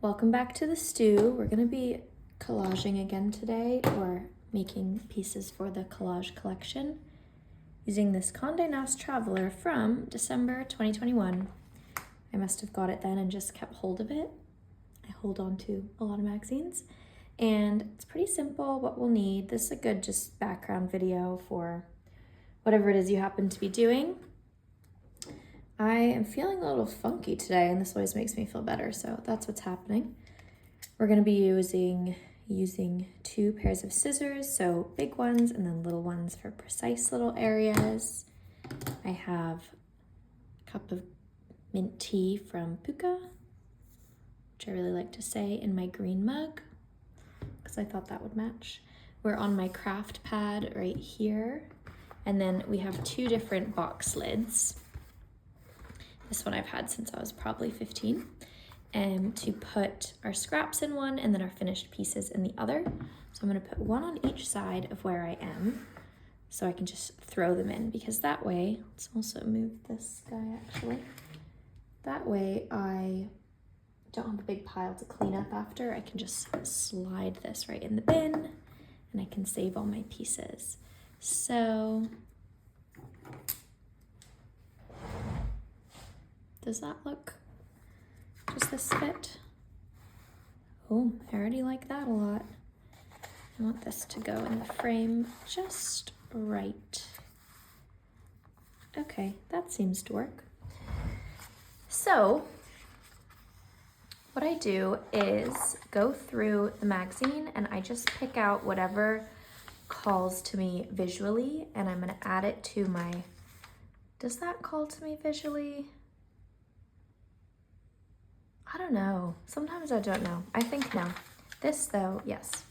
Welcome back to the stew. We're going to be collaging again today, or making pieces for the collage collection using this Condé Nast Traveler from December 2021. I must have got it then and just kept hold of it. I hold on to a lot of magazines, and it's pretty simple what we'll need. This is a good just background video for whatever it is you happen to be doing. I am feeling a little funky today, and this always makes me feel better, so that's what's happening. We're going to be using two pairs of scissors, so big ones and then little ones for precise little areas. I have a cup of mint tea from Puka, which I really like to say, in my green mug, because I thought that would match. We're on my craft pad right here, and then we have two different box lids. This one I've had since I was probably 15, to put our scraps in one and then our finished pieces in the other. So I'm gonna put one on each side of where I am so I can just throw them in, because that way, let's also move this guy actually. That way I don't have a big pile to clean up after. I can just slide this right in the bin and I can save all my pieces. So, does that look, does this fit? Oh, I already like that a lot. I want this to go in the frame just right. Okay, that seems to work. So, what I do is go through the magazine and I just pick out whatever calls to me visually, and I'm gonna add it to my, does that call to me visually? I don't know. Sometimes I don't know. I think no. This though, yes.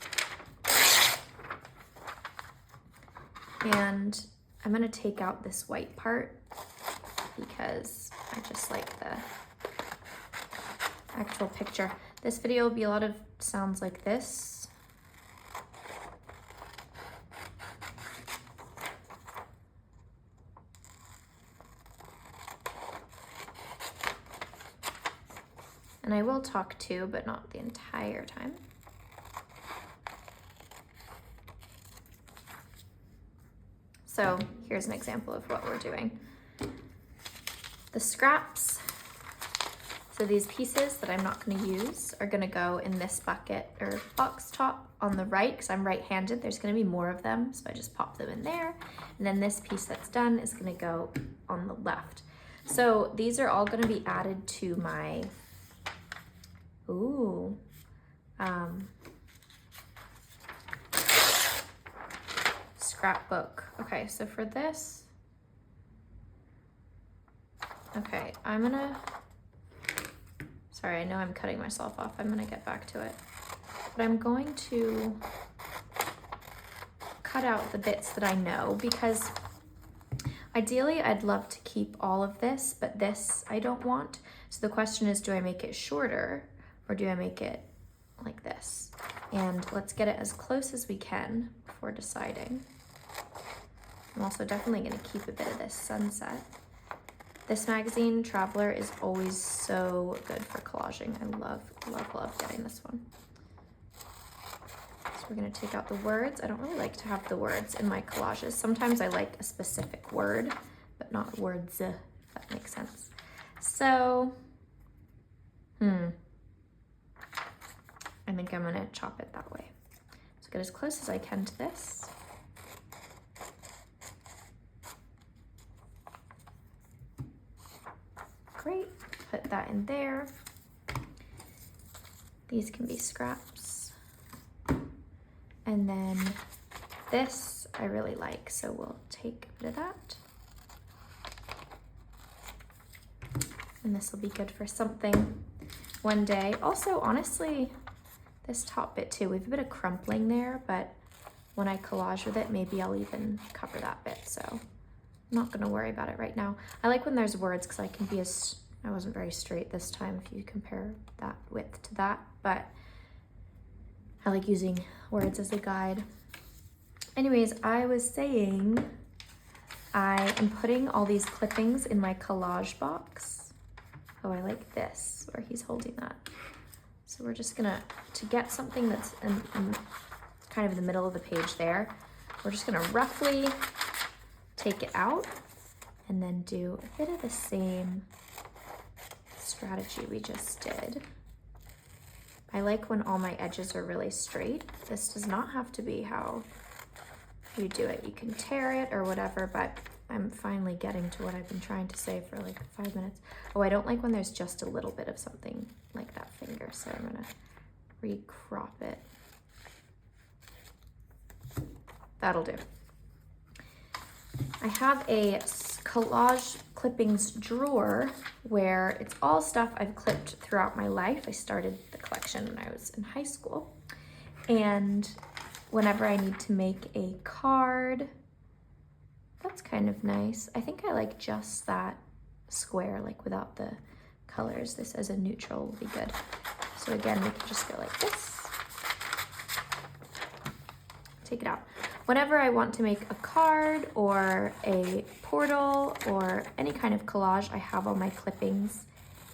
And I'm gonna take out this white part because I just like the actual picture. This video will be a lot of sounds like this. And I will talk too, but not the entire time. So here's an example of what we're doing. The scraps, so these pieces that I'm not gonna use are gonna go in this bucket or box top on the right, because I'm right-handed. There's gonna be more of them, so I just pop them in there. And then this piece that's done is gonna go on the left. So these are all gonna be added to my scrapbook. Okay, so for this, okay, I'm gonna, sorry, I know I'm cutting myself off. I'm gonna get back to it. But I'm going to cut out the bits that I know, because ideally I'd love to keep all of this, but this I don't want. So the question is, do I make it shorter or do I make it like this? And let's get it as close as we can before deciding. I'm also definitely gonna keep a bit of this sunset. This magazine, Traveler, is always so good for collaging. I love, love, love getting this one. So we're gonna take out the words. I don't really like to have the words in my collages. Sometimes I like a specific word, but not words, if that makes sense. So, I think I'm gonna chop it that way. So get as close as I can to this. Great, put that in there. These can be scraps. And then this I really like, so we'll take a bit of that. And this will be good for something one day. Also, honestly, this top bit too, we have a bit of crumpling there, but when I collage with it, maybe I'll even cover that bit, so I'm not gonna worry about it right now. I like when there's words, because I can be as, I wasn't very straight this time if you compare that width to that, but I like using words as a guide. Anyways, I was saying I am putting all these clippings in my collage box. Oh, I like this, where he's holding that. So we're just gonna, to get something that's in kind of in the middle of the page there, we're just gonna roughly take it out and then do a bit of the same strategy we just did. I like when all my edges are really straight. This does not have to be how you do it. You can tear it or whatever, but I'm finally getting to what I've been trying to say for like 5 minutes. Oh, I don't like when there's just a little bit of something like that finger, so I'm gonna recrop it. That'll do. I have a collage clippings drawer where it's all stuff I've clipped throughout my life. I started the collection when I was in high school. And whenever I need to make a card, that's kind of nice. I think I like just that square, like without the colors. This as a neutral will be good. So again, we can just go like this. Take it out. Whenever I want to make a card or a portal or any kind of collage, I have all my clippings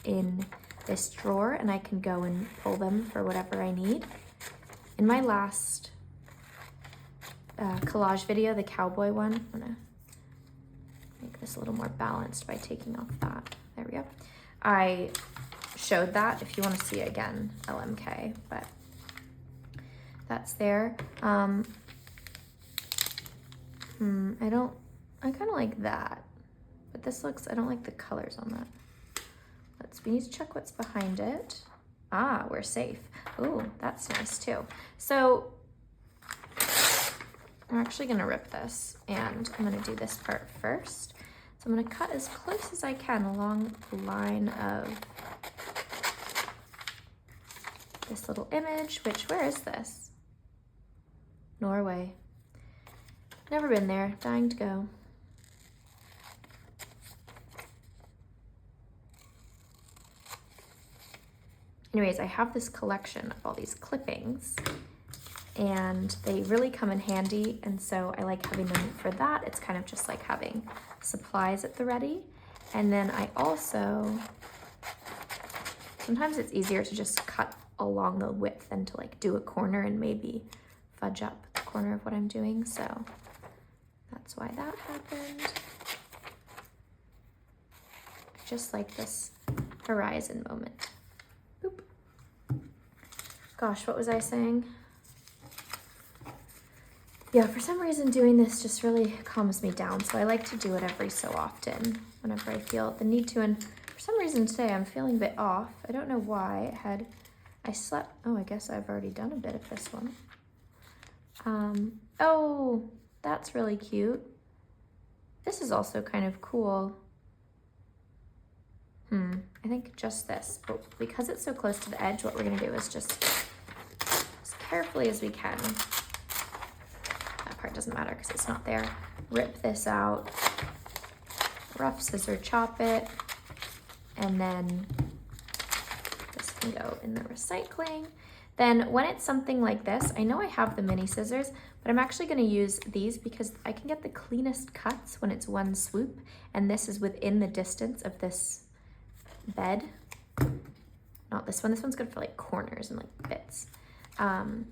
in this drawer and I can go and pull them for whatever I need. In my last collage video, the cowboy one, I'm gonna make this a little more balanced by taking off that. There we go. I showed that. If you want to see it again, LMK, but that's there. I kind of like that, but this looks, I don't like the colors on that. We need to check what's behind it. Ah, we're safe. Ooh, that's nice too. So I'm actually gonna rip this and I'm gonna do this part first. So I'm gonna cut as close as I can along the line of this little image, which, where is this? Norway. Never been there, dying to go. Anyways, I have this collection of all these clippings and they really come in handy, and so I like having them for that. It's kind of just like having supplies at the ready. And then I also, sometimes it's easier to just cut along the width than to like do a corner and maybe fudge up the corner of what I'm doing, so that's why that happened. I just like this horizon moment. Boop. Gosh, what was I saying? Yeah, for some reason doing this just really calms me down, so I like to do it every so often whenever I feel the need to, and for some reason today I'm feeling a bit off. I don't know why. I slept, oh, I guess I've already done a bit of this one. Oh, that's really cute. This is also kind of cool. I think just this, but because it's so close to the edge, what we're gonna do is just as carefully as we can, that part doesn't matter because it's not there, rip this out, rough scissor chop it, and then this can go in the recycling. Then when it's something like this, I know I have the mini scissors, but I'm actually gonna use these because I can get the cleanest cuts when it's one swoop, and this is within the distance of this bed. Not this one. This one's good for like corners and like bits.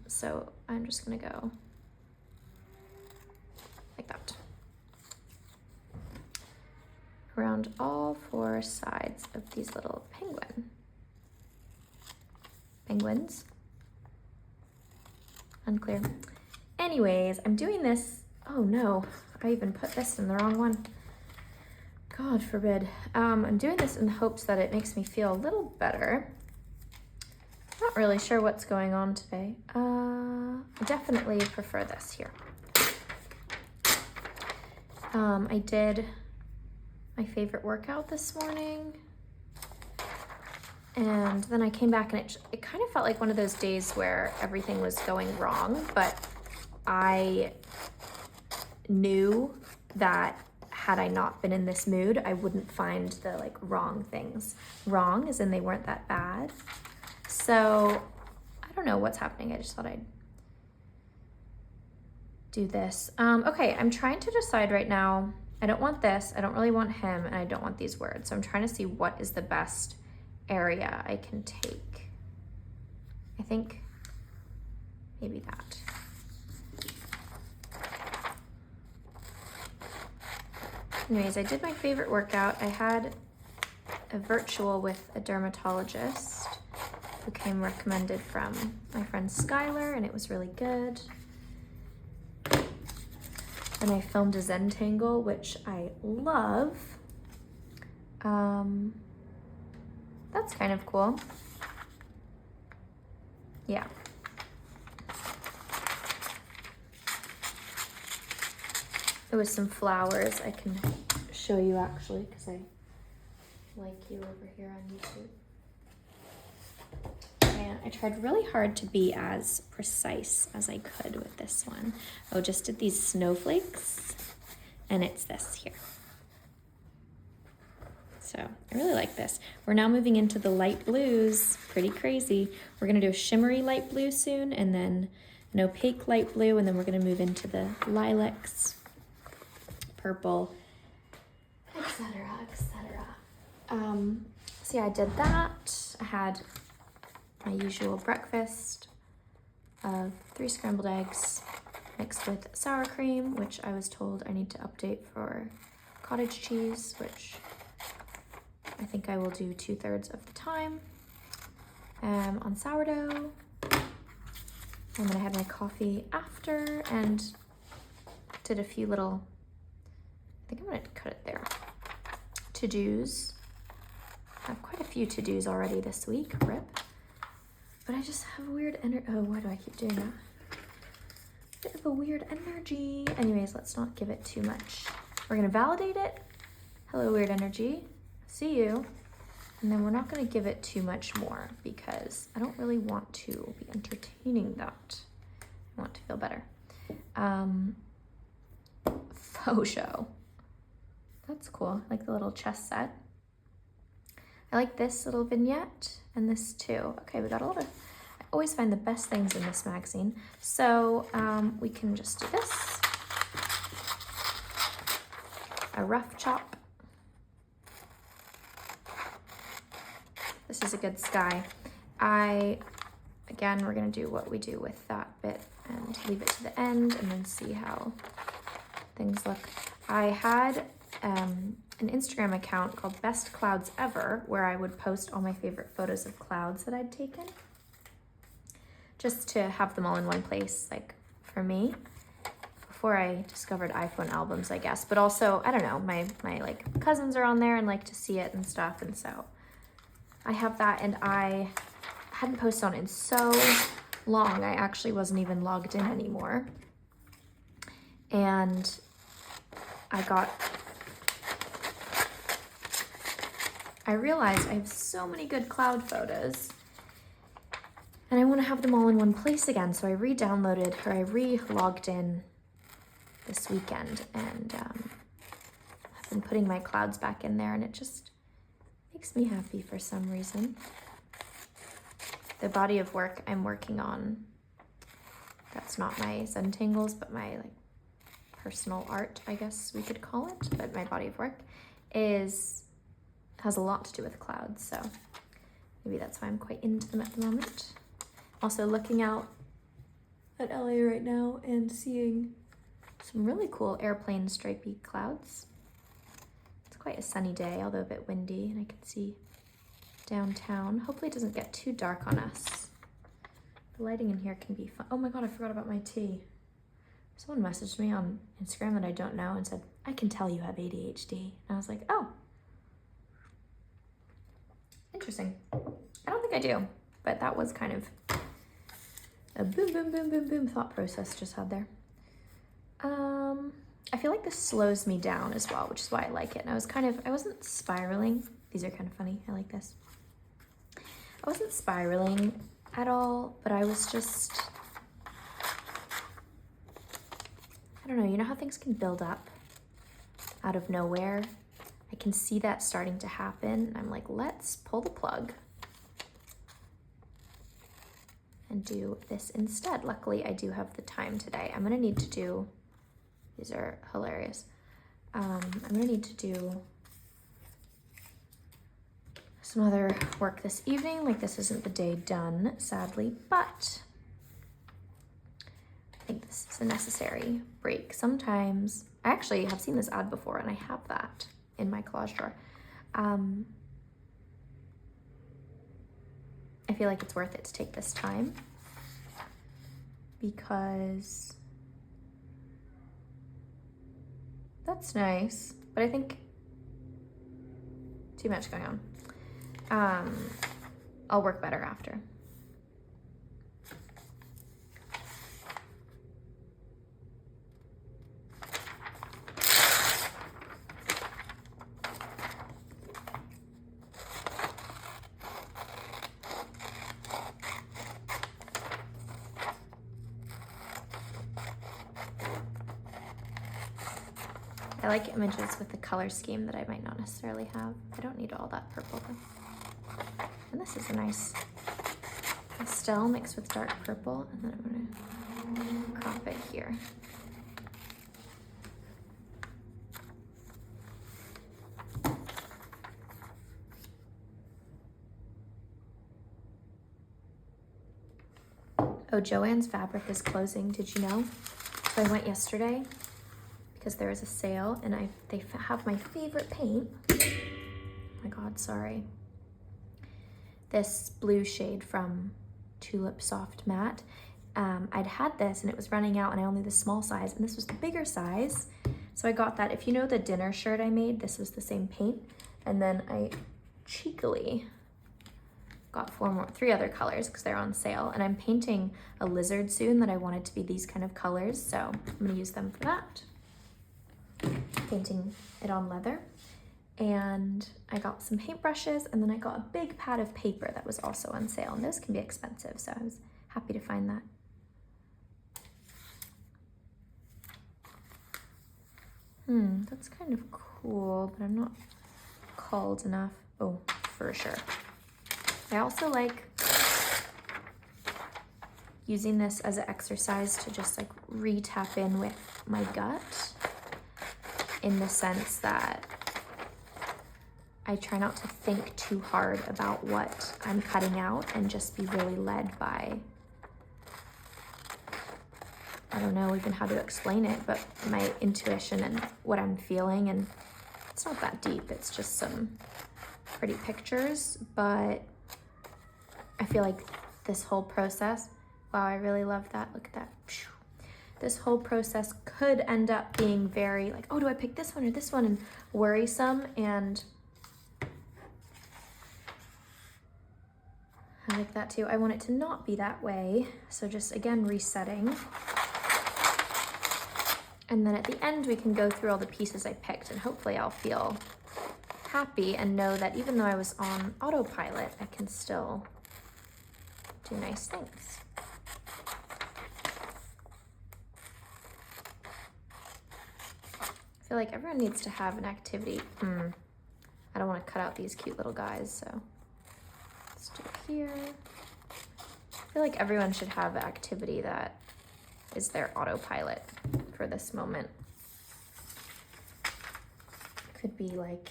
So I'm just gonna go like that. Around all four sides of these little penguins. Unclear. Anyways, I'm doing this. Oh no, I even put this in the wrong one. God forbid. I'm doing this in the hopes that it makes me feel a little better. Not really sure what's going on today. I definitely prefer this here. I did my favorite workout this morning. And then I came back and it kind of felt like one of those days where everything was going wrong, but I knew that had I not been in this mood, I wouldn't find the like wrong things. Wrong as in they weren't that bad. So I don't know what's happening. I just thought I'd do this. Okay, I'm trying to decide right now. I don't want this, I don't really want him, and I don't want these words. So I'm trying to see what is the best area I can take. think maybe that. Anyways, I did my favorite workout. I had a virtual with a dermatologist who came recommended from my friend Skylar, and it was really good. And I filmed a Zentangle, which I love. That's kind of cool. Yeah. It was some flowers. I can show you actually, because I like you over here on YouTube. And I tried really hard to be as precise as I could with this one. Oh, just did these snowflakes, and it's this here. So I really like this. We're now moving into the light blues. Pretty crazy. We're gonna do a shimmery light blue soon, and then an opaque light blue, and then we're gonna move into the lilacs, purple, etc., etc. So yeah, I did that. I had my usual breakfast of 3 scrambled eggs mixed with sour cream, which I was told I need to update for cottage cheese, which I think I will do 2/3 of the time, on sourdough. And then I had my coffee after and did a few little, I think I'm gonna cut it there, to-dos. I have quite a few to-dos already this week, rip. But I just have weird energy. Oh, why do I keep doing that? Bit of a weird energy. Anyways, let's not give it too much. We're gonna validate it. Hello, weird energy. See you. And then we're not gonna give it too much more because I don't really want to be entertaining that. I want to feel better. Faux show. That's cool. I like the little chess set. I like this little vignette and this too. Okay, we got a lot of, I always find the best things in this magazine. So we can just do this. A rough chop. This is a good sky. Again, we're gonna do what we do with that bit and leave it to the end and then see how things look. I had an Instagram account called Best Clouds Ever, where I would post all my favorite photos of clouds that I'd taken, just to have them all in one place, like for me, before I discovered iPhone albums, I guess. But also, I don't know, my like cousins are on there and like to see it and stuff, and so I have that. And I hadn't posted on it in so long, I actually wasn't even logged in anymore. And I realized I have so many good cloud photos and I want to have them all in one place again. So I re-logged in this weekend, and I've been putting my clouds back in there, and it just makes me happy for some reason. The body of work I'm working on, that's not my Zentangles, but my like personal art, I guess we could call it, but my body of work has a lot to do with clouds, so maybe that's why I'm quite into them at the moment. Also looking out at LA right now and seeing some really cool airplane stripy clouds. It's quite a sunny day, although a bit windy, and I can see downtown. Hopefully it doesn't get too dark on us. The lighting in here can be fun. Oh my God, I forgot about my tea. Someone messaged me on Instagram that I don't know and said, I can tell you have ADHD. And I was like, oh, interesting. I don't think I do, but that was kind of a boom, boom, boom, boom, boom thought process just had there. I feel like this slows me down as well, which is why I like it. And I wasn't spiraling. These are kind of funny. I like this. I wasn't spiraling at all, but I was just, I don't know, you know how things can build up out of nowhere? I can see that starting to happen. I'm like, let's pull the plug and do this instead. Luckily, I do have the time today. I'm gonna need to do, these are hilarious. I'm gonna need to do some other work this evening. Like, this isn't the day done, sadly, but I think this is a necessary break. Sometimes, I actually have seen this ad before and I have that in my collage drawer. I feel like it's worth it to take this time because that's nice, but I think too much going on. I'll work better after. I like images with the color scheme that I might not necessarily have. I don't need all that purple though. And this is a nice pastel mixed with dark purple, and then I'm gonna crop it here. Oh, Joann's Fabric is closing, did you know? So I went yesterday because there was a sale and they have my favorite paint. Oh my God, sorry. This blue shade from Tulip Soft Matte. I'd had this and it was running out and I only the small size, and this was the bigger size. So I got that. If you know the dinner shirt I made, this was the same paint. And then I cheekily got 3 other colors because they're on sale. And I'm painting a lizard soon that I wanted to be these kind of colors. So I'm gonna use them for that. Painting it on leather. And I got some paintbrushes, and then I got a big pad of paper that was also on sale, and those can be expensive, so I was happy to find that. That's kind of cool, but I'm not called enough. Oh, for sure. I also like using this as an exercise to just like re-tap in with my gut, in the sense that I try not to think too hard about what I'm cutting out and just be really led by, I don't know even how to explain it, but my intuition and what I'm feeling. And it's not that deep, it's just some pretty pictures, but I feel like this whole process, wow, I really love that, look at that. This whole process could end up being very like, oh, do I pick this one or this one, and worrisome, and I like that too. I want it to not be that way. So just again, resetting. And then at the end, we can go through all the pieces I picked, and hopefully I'll feel happy and know that even though I was on autopilot, I can still do nice things. I feel like everyone needs to have an activity. I don't want to cut out these cute little guys, so let's do it here. I feel like everyone should have an activity that is their autopilot for this moment. Could be like,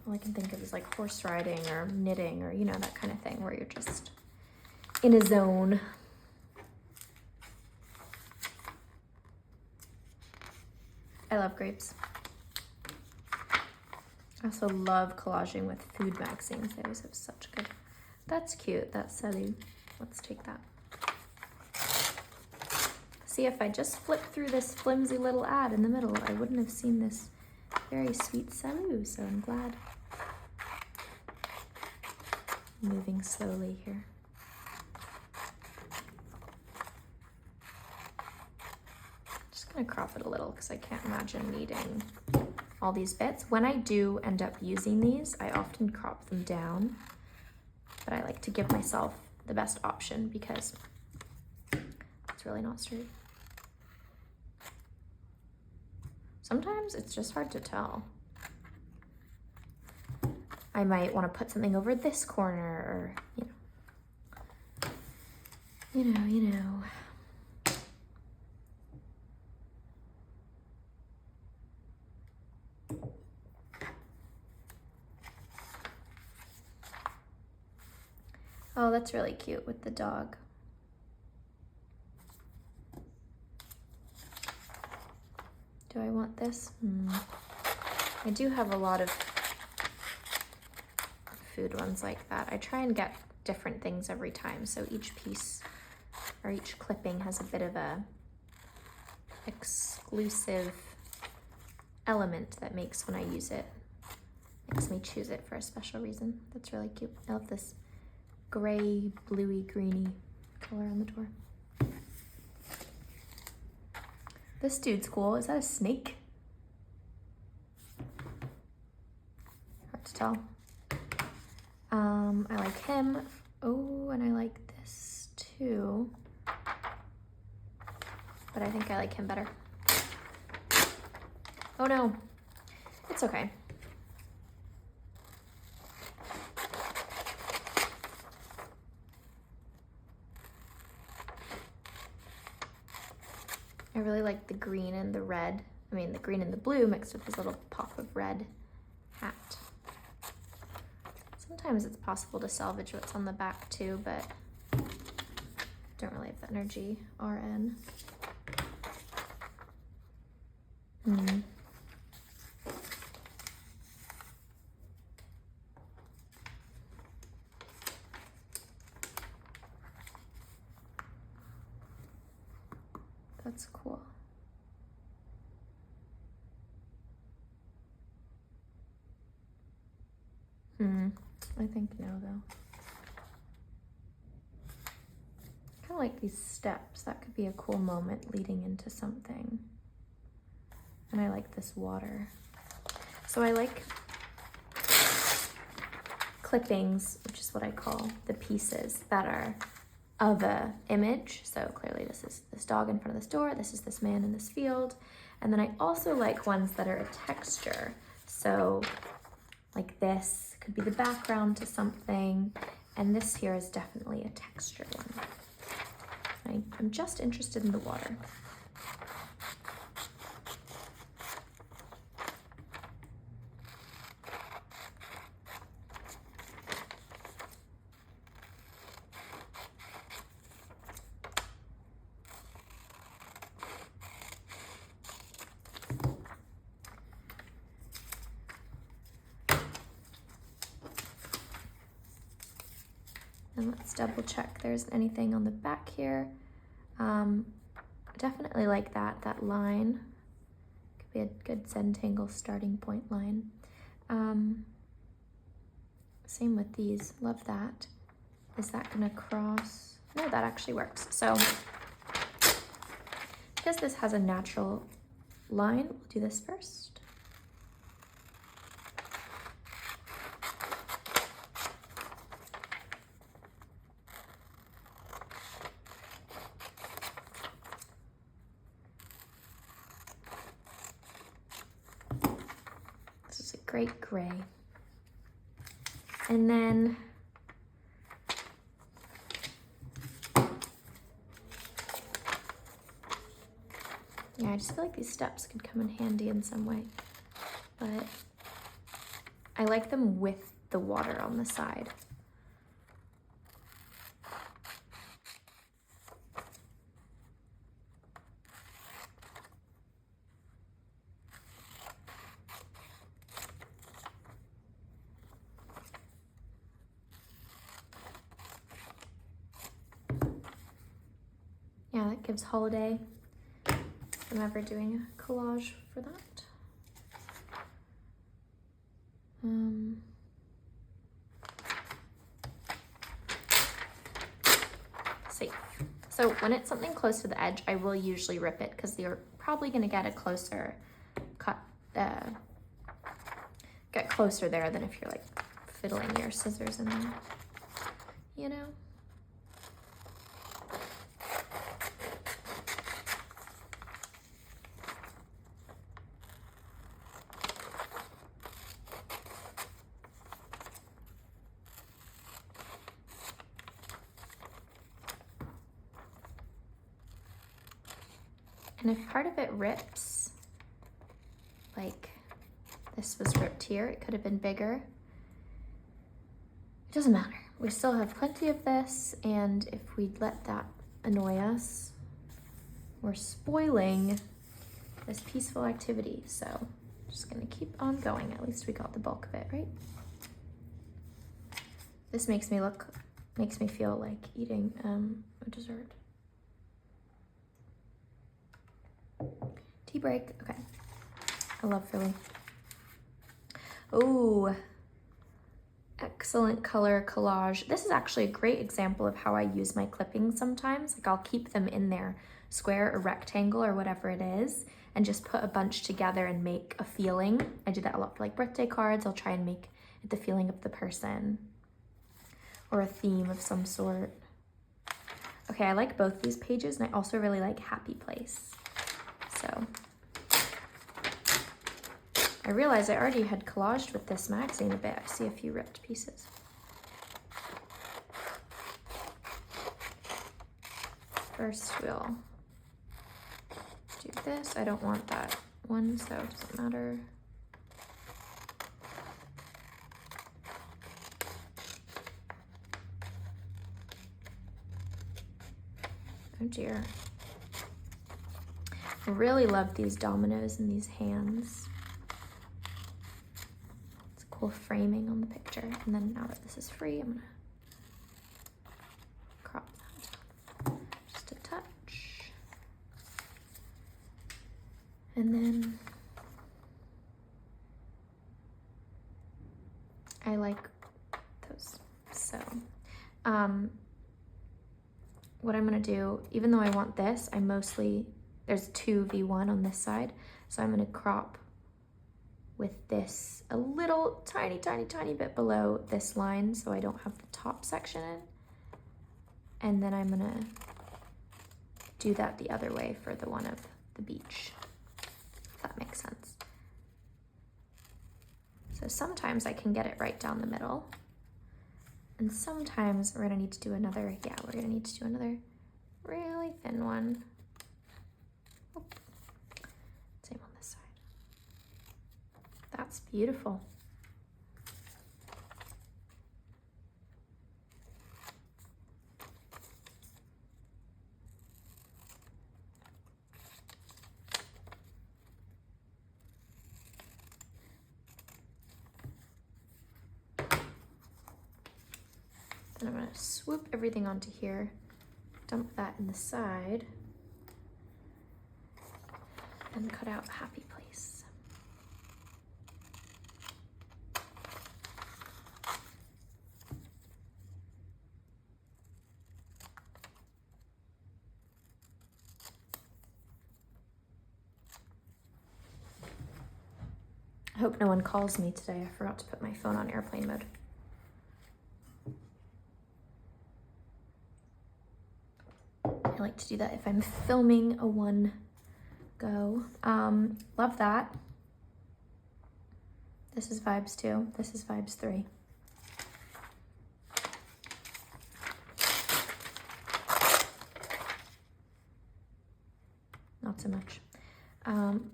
all I can think of is like horse riding or knitting, or you know, that kind of thing where you're just in a zone. I love grapes. I also love collaging with food magazines. They always have such good, that's cute, that's Salut. Let's take that. See, if I just flipped through this flimsy little ad in the middle, I wouldn't have seen this very sweet Salut, so I'm glad. Moving slowly here. Just gonna crop it a little because I can't imagine needing all these bits. When I do end up using these, I often crop them down, but I like to give myself the best option because it's really not straight. Sometimes it's just hard to tell. I might want to put something over this corner, or you know. Oh, that's really cute with the dog. Do I want this? I do have a lot of food ones like that. I try and get different things every time, so each piece or each clipping has a bit of a exclusive element that makes when I use it, makes me choose it for a special reason. That's really cute. I love this gray, bluey, greeny color on the door. This dude's cool. Is that a snake? Hard to tell. I like him. Oh, and I like this too. But I think I like him better. Oh no, it's okay. I really like the green and the red. I mean, the green and the blue mixed with his little pop of red hat. Sometimes it's possible to salvage what's on the back too, but don't really have the energy. RN. That's cool. I think no though. Kind of like these steps. That could be a cool moment leading into something. And I like this water. So I like clippings, which is what I call the pieces that are of a image. So clearly this is this dog in front of this door, this is this man in this field. And then I also like ones that are a texture. So like this could be the background to something, and this here is definitely a texture one. I'm just interested in the water. And let's double check there's anything on the back here. Definitely like that line. Could be a good Zentangle starting point line. Same with these, love that. Is that gonna cross? No, that actually works. So, because this has a natural line, we'll do this first. Great gray. And then yeah, I just feel like these steps could come in handy in some way, but I like them with the water on the side. Yeah, that gives holiday. If I'm ever doing a collage for that. Safe. So when it's something close to the edge, I will usually rip it because you're probably gonna get a closer cut, get closer there than if you're like fiddling your scissors in there, you know? And if part of it rips, like this was ripped here, it could have been bigger. It doesn't matter. we still have plenty of this, and if we let that annoy us, we're spoiling this peaceful activity. So just gonna keep on going. At least we got the bulk of it, right? This makes me feel like eating a dessert. Tea break, okay. I love Philly. Oh, excellent color collage. This is actually a great example of how I use my clippings sometimes. Like I'll keep them in their square or rectangle or whatever it is, and just put a bunch together and make a feeling. I do that a lot for like birthday cards. I'll try and make it the feeling of the person or a theme of some sort. Okay, I like both these pages, and I also really like Happy Place. So I realized I already had collaged with this magazine a bit. I see a few ripped pieces. First we'll do this. I don't want that one, so it doesn't matter. Oh dear. I really love these dominoes and these hands. It's cool framing on the picture. And then now that this is free, I'm gonna crop that just a touch. And then I like those. So, what I'm gonna do, even though I want this, there's 2v1 on this side, so I'm gonna crop with this a little tiny bit below this line so I don't have the top section in. And then I'm gonna do that the other way for the one of the beach, if that makes sense. So sometimes I can get it right down the middle. And sometimes we're gonna need to do another really thin one. Oh. Same on this side. That's beautiful. Then I'm gonna swoop everything onto here, dump that in the side, and cut out Happy Place. I hope no one calls me today. I forgot to put my phone on airplane mode. I like to do that if I'm filming a one go. Love that. This is vibes 2. This is vibes 3. Not so much.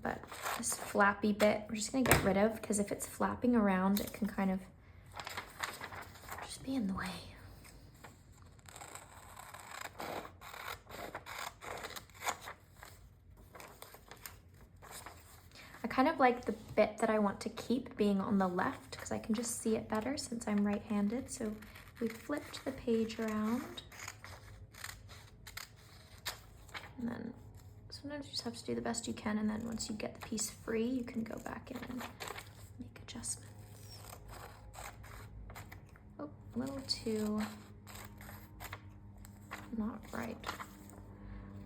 But this flappy bit, we're just gonna get rid of, because if it's flapping around, it can kind of just be in the way. I kind of like the bit that I want to keep being on the left, because I can just see it better since I'm right-handed. So we flipped the page around. And then sometimes you just have to do the best you can, and then once you get the piece free, you can go back in and make adjustments. Oh, a little too not right.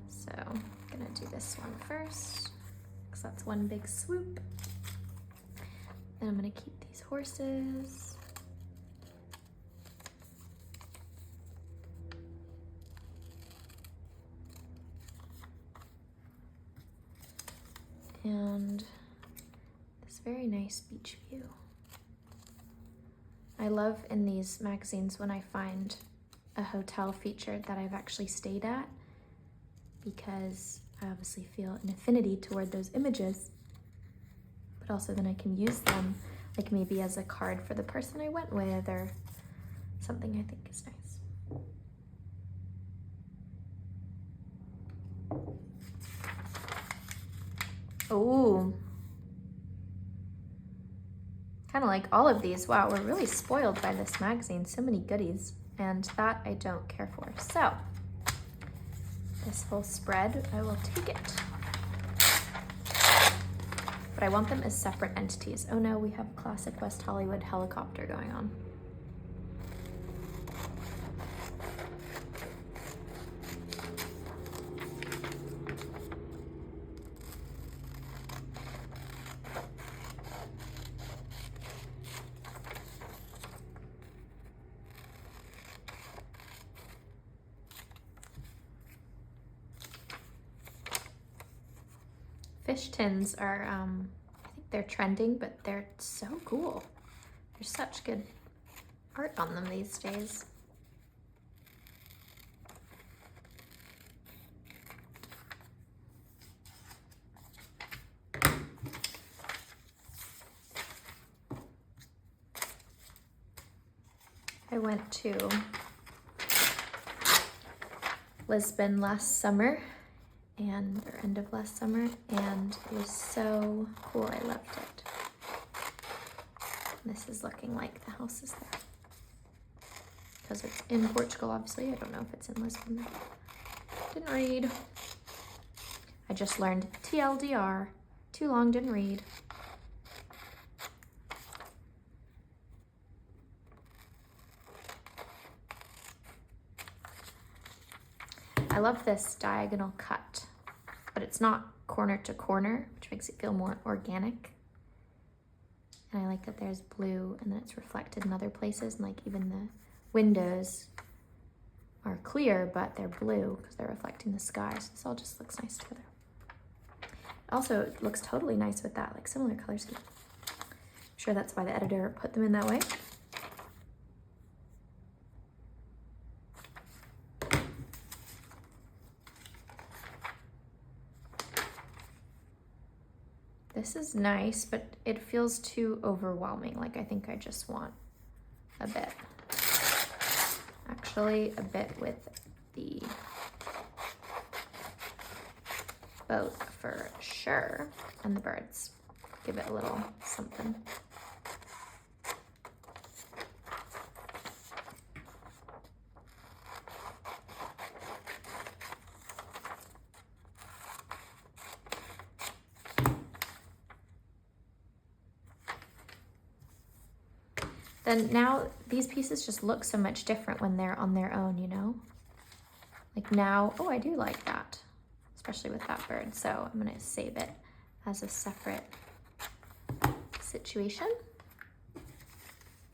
So I'm gonna do this one first, because that's one big swoop. Then I'm gonna keep these horses. And this very nice beach view. I love in these magazines when I find a hotel featured that I've actually stayed at, because I obviously feel an affinity toward those images, but also then I can use them like maybe as a card for the person I went with, or something I think is nice. Oh, kind of like all of these. Wow, we're really spoiled by this magazine. So many goodies, and that I don't care for. So this whole spread, I will take it. But I want them as separate entities. Oh no, we have classic West Hollywood helicopter going on. Fish tins are, I think they're trending, but they're so cool. There's such good art on them these days. I went to Lisbon last summer, or end of last summer, and it was so cool. I loved it. This is looking like the house is there. Because it's in Portugal, obviously. I don't know if it's in Lisbon. Didn't read. I just learned TLDR. Too long, didn't read. I love this diagonal cut, but it's not corner to corner, which makes it feel more organic. And I like that there's blue and then it's reflected in other places, and like even the windows are clear, but they're blue because they're reflecting the sky. So this all just looks nice together. Also, it looks totally nice with that, like similar color scheme. I'm sure that's why the editor put them in that way. This is nice, but it feels too overwhelming. Like I think I just want a bit. Actually, a bit with the boat for sure, and the birds. Give it a little something. Then now these pieces just look so much different when they're on their own, you know? Like now, oh, I do like that, especially with that bird. So I'm gonna save it as a separate situation.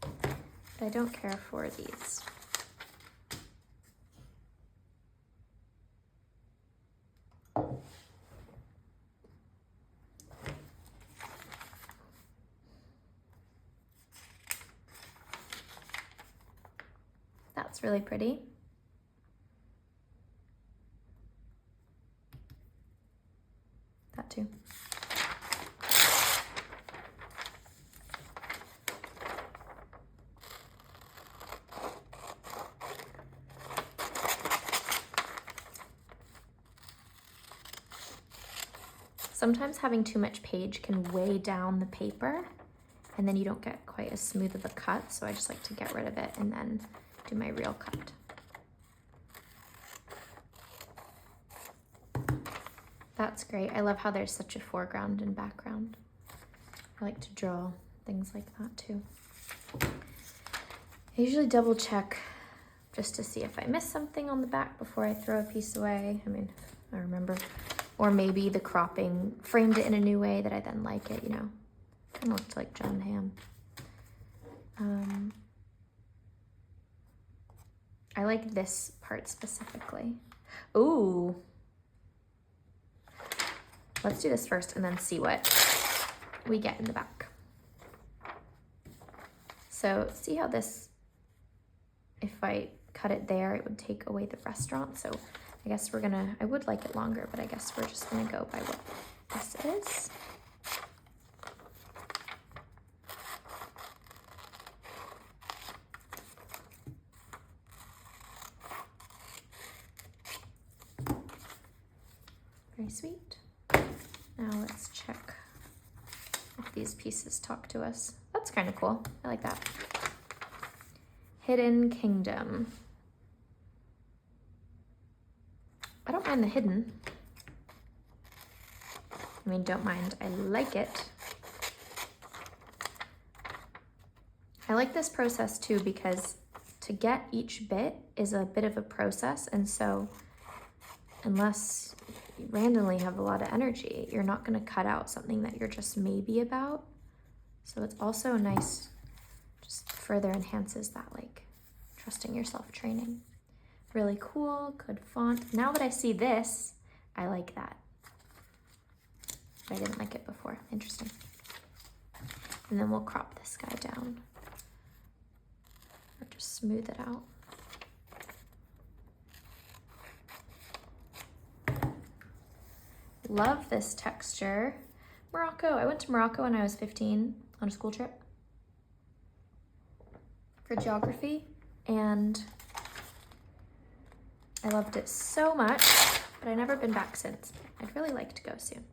But I don't care for these. That's really pretty. That too. Sometimes having too much page can weigh down the paper, and then you don't get quite as smooth of a cut, so I just like to get rid of it and then do my real cut. That's great. I love how there's such a foreground and background. I like to draw things like that too. I usually double check just to see if I missed something on the back before I throw a piece away. I mean, I remember. Or maybe the cropping framed it in a new way that I then like it, you know. Kind of looked like John Hamm. I like this part specifically. Ooh. Let's do this first and then see what we get in the back. So see how this, if I cut it there, it would take away the restaurant. So I guess we're gonna, I would like it longer, but I guess we're just gonna go by what this is. Very sweet. Now let's check if these pieces talk to us. That's kind of cool. I like that. Hidden Kingdom. I don't mind the hidden. I mean, don't mind. I like it. I like this process too because to get each bit is a bit of a process, and so unless you randomly have a lot of energy, you're not going to cut out something that you're just maybe about. So it's also nice, just further enhances that like trusting yourself training. Really cool, good font. Now that I see this, I like that. But I didn't like it before. Interesting. And then we'll crop this guy down. Or just smooth it out. Love this texture. Morocco. I went to Morocco when I was 15 on a school trip for geography, and I loved it so much, but I've never been back since. I'd really like to go soon.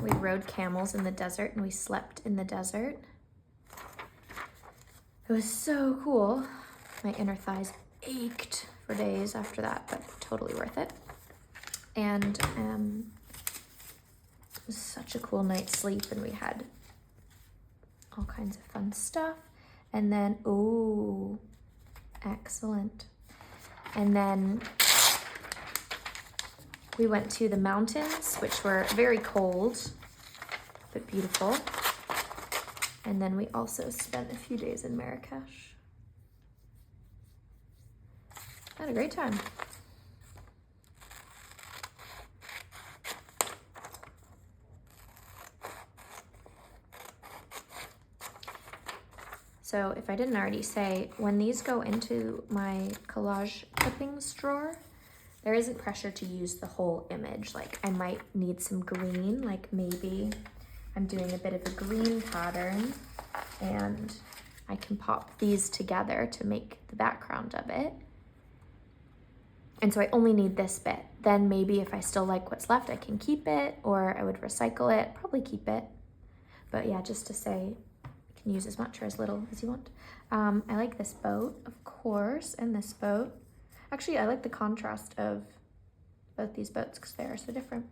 We rode camels in the desert and we slept in the desert. It was so cool. My inner thighs ached for days after that, but totally worth it. And it was such a cool night's sleep, and we had all kinds of fun stuff. And then, ooh, excellent. And then we went to the mountains, which were very cold, but beautiful. And then we also spent a few days in Marrakesh. Had a great time. So if I didn't already say, when these go into my collage clippings drawer, there isn't pressure to use the whole image. Like I might need some green, like maybe I'm doing a bit of a green pattern and I can pop these together to make the background of it. And so I only need this bit. Then maybe if I still like what's left, I can keep it, or I would recycle it, probably keep it. But yeah, just to say, you can use as much or as little as you want. I like this boat, of course, and this boat. Actually, I like the contrast of both these boats because they are so different.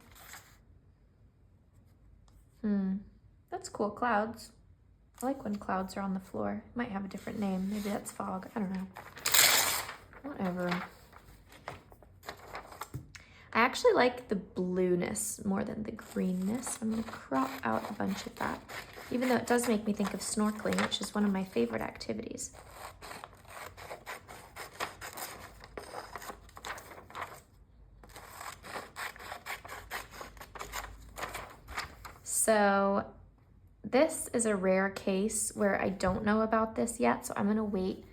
That's cool, clouds. I like when clouds are on the floor. It might have a different name. Maybe that's fog. I don't know. Whatever. I actually like the blueness more than the greenness. I'm gonna crop out a bunch of that, even though it does make me think of snorkeling, which is one of my favorite activities. So this is a rare case where I don't know about this yet, so I'm gonna wait.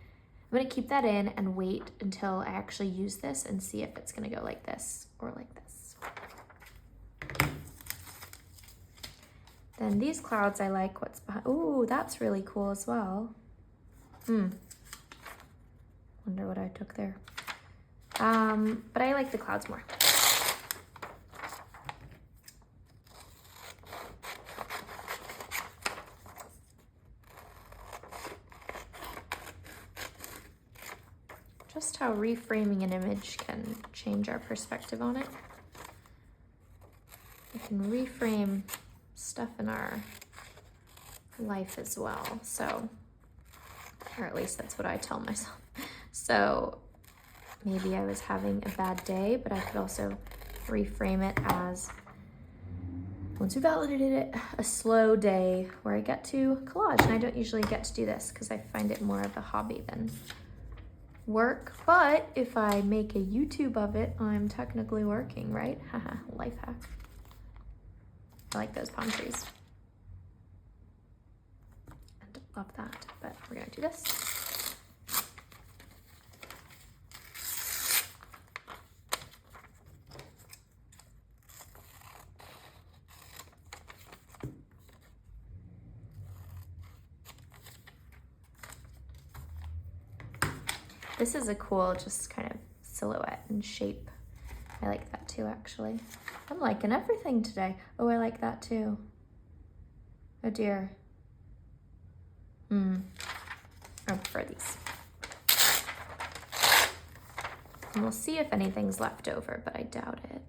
I'm gonna keep that in and wait until I actually use this and see if it's gonna go like this or like this. Then these clouds, I like what's behind. Ooh, that's really cool as well. Wonder what I took there. But I like the clouds more. Just how reframing an image can change our perspective on it. We can reframe stuff in our life as well. So, or at least that's what I tell myself. So maybe I was having a bad day, but I could also reframe it as, once we validated it, a slow day where I get to collage. And I don't usually get to do this because I find it more of a hobby than work, but if I make a YouTube of it, I'm technically working, right? Haha, life hack. I like those palm trees. And love that, but we're gonna do this. This is a cool, just kind of silhouette and shape. I like that too, actually. I'm liking everything today. Oh, I like that too. Oh dear. I prefer these. And we'll see if anything's left over, but I doubt it.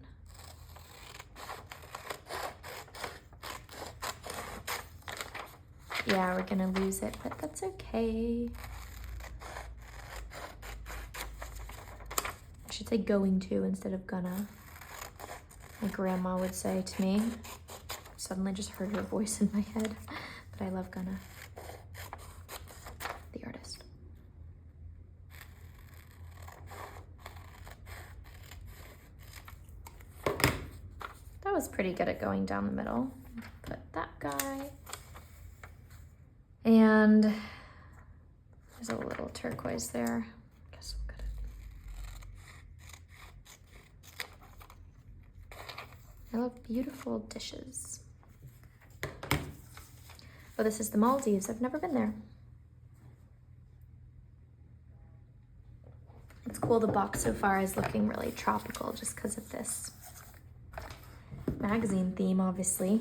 Yeah, we're gonna lose it, but that's okay. I should say going to instead of gonna. My grandma would say to me. Suddenly just heard her voice in my head, but I love gonna. The artist. That was pretty good at going down the middle. Put that guy. And there's a little turquoise there. Guess we'll cut it. I love beautiful dishes. Oh, this is the Maldives. I've never been there. It's cool. The box so far is looking really tropical just because of this magazine theme, obviously.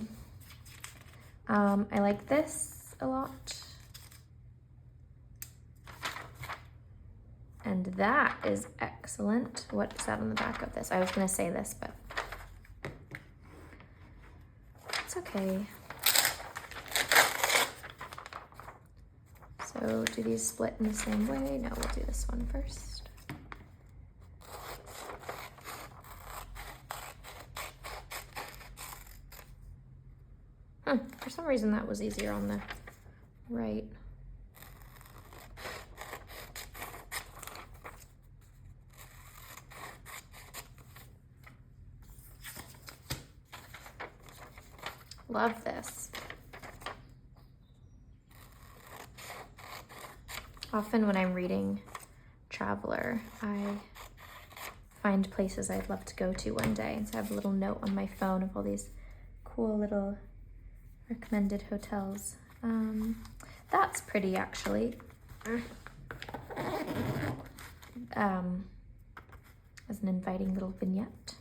I like this a lot. And that is excellent. What is that on the back of this? I was gonna say this, but it's okay. So do these split in the same way? No, we'll do this one first. For some reason that was easier on the right. Love this. Often when I'm reading Traveler, I find places I'd love to go to one day. And so I have a little note on my phone of all these cool little recommended hotels. That's pretty, actually. As an inviting little vignette.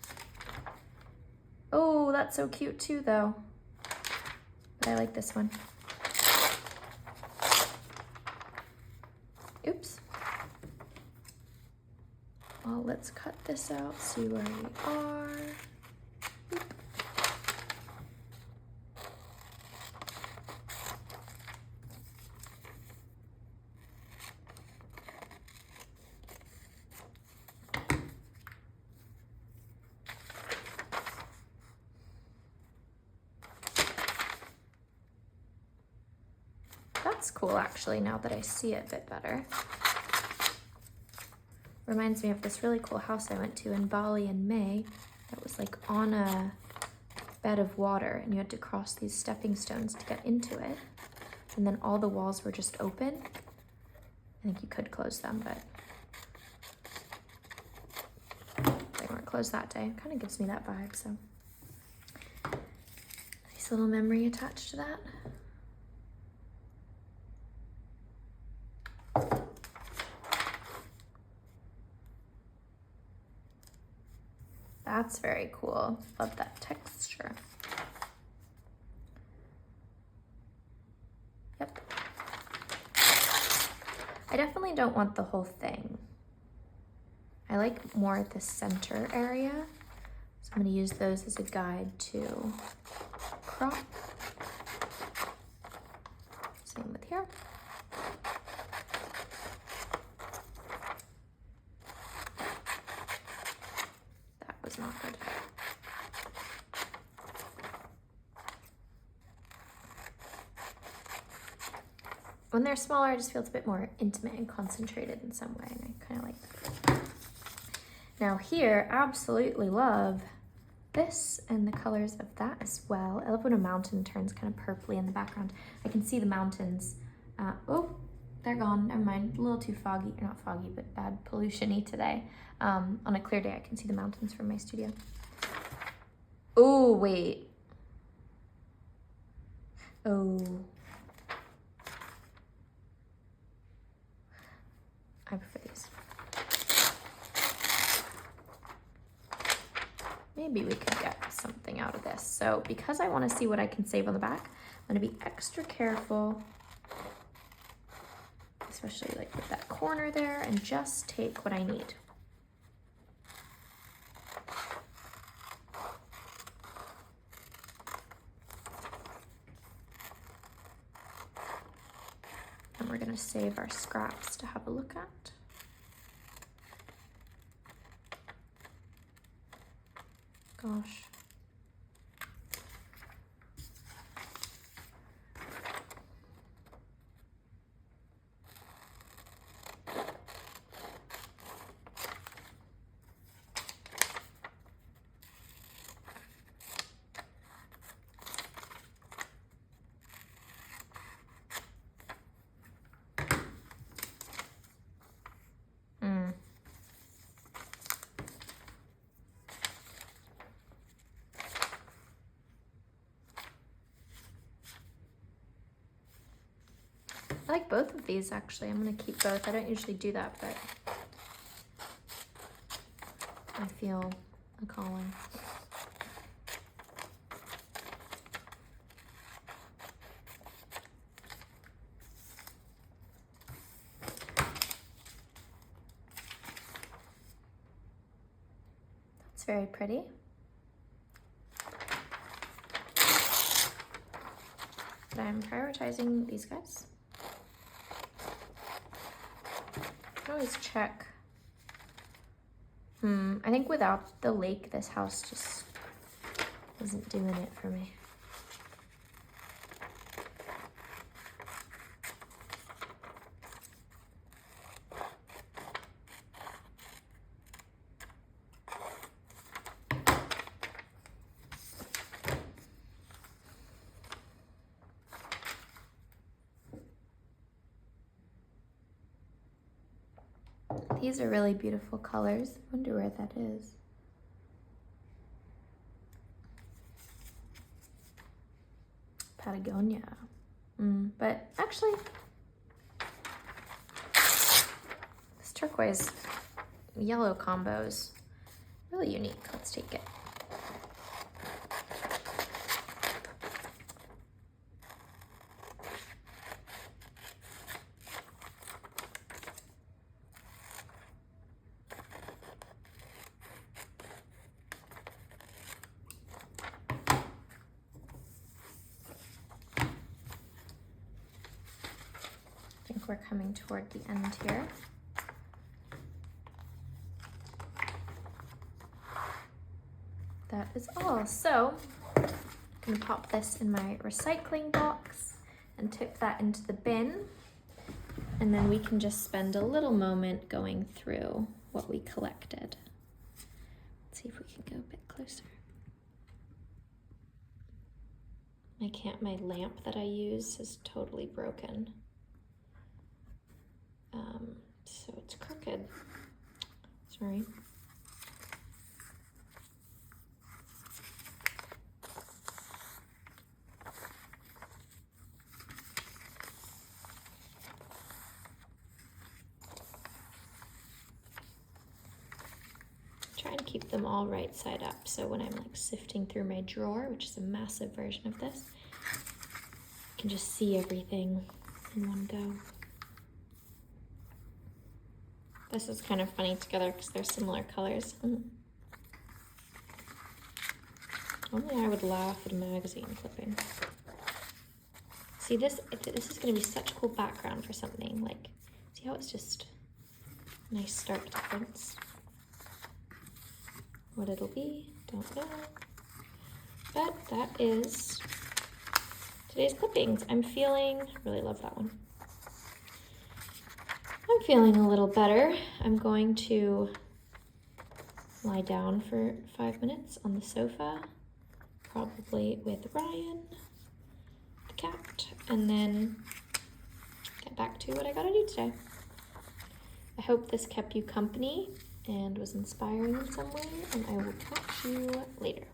Oh, that's so cute too, though. But I like this one. Oops. Well, let's cut this out, see where we are. Oop. That's cool, actually, now that I see it a bit better. Reminds me of this really cool house I went to in Bali in May that was like on a bed of water, and you had to cross these stepping stones to get into it. And then all the walls were just open. I think you could close them, but they weren't closed that day. It kind of gives me that vibe, so. Nice little memory attached to that. That's very cool. Love that texture. Yep. I definitely don't want the whole thing. I like more at the center area. So I'm going to use those as a guide to crop. Same with here. Was not good. When they're smaller, it just feels a bit more intimate and concentrated in some way, and I kind of like that. Now here, absolutely love this and the colors of that as well. I love when a mountain turns kind of purpley in the background. I can see the mountains. Oh, they're gone, never mind. A little too foggy, or not foggy, but bad pollution-y today. On a clear day, I can see the mountains from my studio. Oh, wait. Oh. I prefer these. maybe we could get something out of this. So because I want to see what I can save on the back, I'm going to be extra careful, especially like with that corner there, and just take what I need. And we're going to save our scraps to have a look at. Gosh. I like both of these actually. I'm going to keep both. I don't usually do that, but I feel a calling. That's very pretty. But I'm prioritizing these guys. I can always check. I think without the lake, this house just isn't doing it for me. These are really beautiful colors. I wonder where that is. Patagonia. But actually, this turquoise yellow combo is really unique. Let's take it. We're coming toward the end here. That is all. So I'm gonna pop this in my recycling box and tip that into the bin. And then we can just spend a little moment going through what we collected. Let's see if we can go a bit closer. My lamp that I use is totally broken. So it's crooked. Sorry. Try and keep them all right side up, so when I'm like sifting through my drawer, which is a massive version of this, I can just see everything in one go. This is kind of funny together because they're similar colors. Only I would laugh at a magazine clipping. See, this is going to be such a cool background for something. Like, see how it's just a nice stark difference? What it'll be, don't know. But that is today's clippings. Really love that one. I'm feeling a little better. I'm going to lie down for 5 minutes on the sofa, probably with Ryan, the cat, and then get back to what I gotta do today. I hope this kept you company and was inspiring in some way, and I will catch you later.